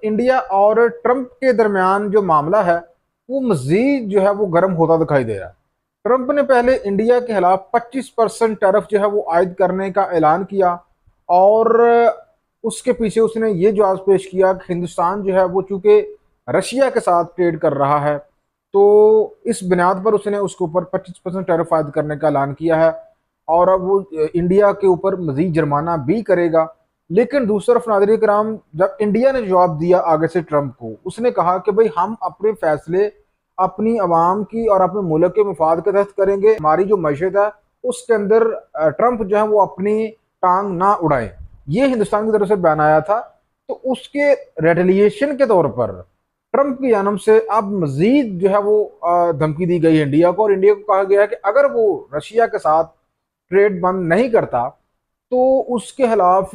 India और Trump के दरमियान जो मामला है वो मजीद जो है वो गर्म होता दिखाई दे रहा है। ट्रंप ने पहले इंडिया के खिलाफ 25% टैरिफ जो है वो आयद करने का ऐलान किया और उसके पीछे उसने ये जवाब पेश किया कि हिंदुस्तान जो है वो चूंकि रशिया के साथ ट्रेड कर रहा है तो इस बुनियाद पर उसने उसके ऊपर 25% टैरिफ आयद करने का ऐलान किया है और अब वो इंडिया के ऊपर मजीद जुर्माना भी करेगा। लेकिन दूसरी तरफ नाज़रीन कराम, जब इंडिया ने जवाब दिया आगे से ट्रंप को, उसने कहा कि भाई हम अपने फैसले अपनी आवाम की और अपने मुल्क के मफाद के तहत करेंगे। हमारी जो मैशत है उसके अंदर ट्रंप जो है वो अपनी टांग ना उड़ाए। ये हिंदुस्तान की तरफ से बयान आया था। तो उसके रेटिलिएशन के तौर पर ट्रंप की जानब से अब मजीद जो है वो धमकी दी गई है इंडिया को, और इंडिया को कहा गया है कि अगर वो रशिया के साथ ट्रेड बंद नहीं करता तो उसके खिलाफ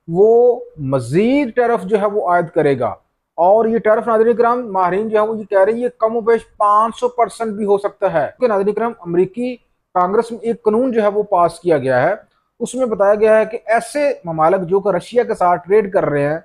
वो मजीद टैरिफ जो है वो आयद करेगा। और ये टैरिफ नाज़रीन कराम, माहरीन जो है वो ये कह रहे हैं ये कम व बेश 500% भी हो सकता है। क्योंकि नाज़रीन कराम, अमरीकी कांग्रेस में एक कानून जो है वो पास किया गया है, उसमें बताया गया है कि ऐसे ममालिक जो कि रशिया के साथ ट्रेड कर रहे हैं,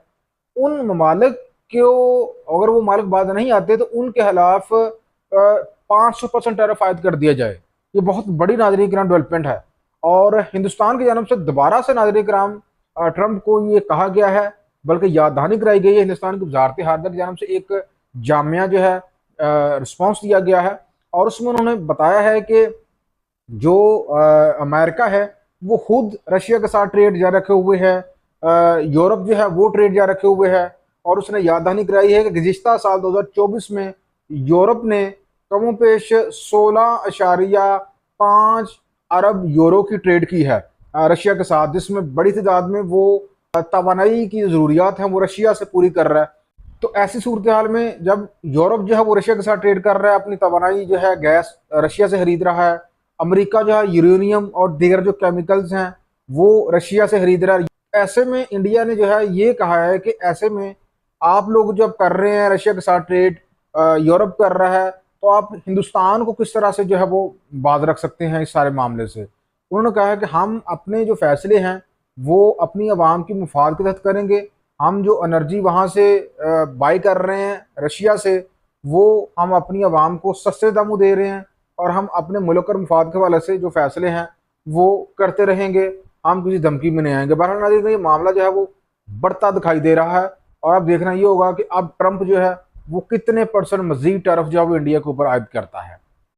उन ममालिक को अगर वो मालिक बाद नहीं आते तो उनके खिलाफ 500% टैरिफ आयद कर दिया जाए। ये बहुत बड़ी नाज़रीन कराम डेवलपमेंट है और हिंदुस्तान की जानब से दोबारा से नाज़रीन कराम ट्रंप को ये कहा गया है, बल्कि याद दहानी कराई गई है। हिंदुस्तान की वजारत हार्जा की जानब से एक जामिया जो है रिस्पॉन्स दिया गया है और उसमें उन्होंने बताया है कि जो अमेरिका है वो खुद रशिया के साथ ट्रेड जारी रखे हुए है, यूरोप जो है वो ट्रेड जारी रखे हुए है। और उसने याद दहानी कराई है कि गुज़िश्ता साल 2024 में यूरोप ने कमों पेश 16.5 अरब यूरो की ट्रेड की है रशिया के साथ, जिसमें बड़ी तादाद में वो तवानाई की ज़रूरियात हैं वो रशिया से पूरी कर रहा है। तो ऐसी सूरत हाल में जब यूरोप जो है वो रशिया के साथ ट्रेड कर रहा है, अपनी तवानाई जो है गैस रशिया से खरीद रहा है, अमेरिका जो है यूरेनियम और दीगर जो केमिकल्स हैं वो रशिया से खरीद रहा है। ऐसे में इंडिया ने जो है ये कहा है कि ऐसे में आप लोग जब कर रहे हैं रशिया के साथ ट्रेड, यूरोप कर रहा है, तो आप हिंदुस्तान को किस तरह से जो है वो बाज रख सकते हैं इस सारे मामले से। उन्होंने कहा है कि हम अपने जो फैसले हैं वो अपनी आवाम की मुफाद के तहत करेंगे। हम जो एनर्जी वहाँ से बाई कर रहे हैं रशिया से, वो हम अपनी आवाम को सस्ते दामों दे रहे हैं और हम अपने मुल्क और मुफाद के हवाले से जो फैसले हैं वो करते रहेंगे। हम किसी धमकी में नहीं आएंगे। बहरहाल नाज़रीन, ये मामला जो है वो बढ़ता दिखाई दे रहा है और अब देखना ये होगा कि अब ट्रंप जो है वो कितने % मजीद टैरिफ जो है वो इंडिया के ऊपर आयद करता है।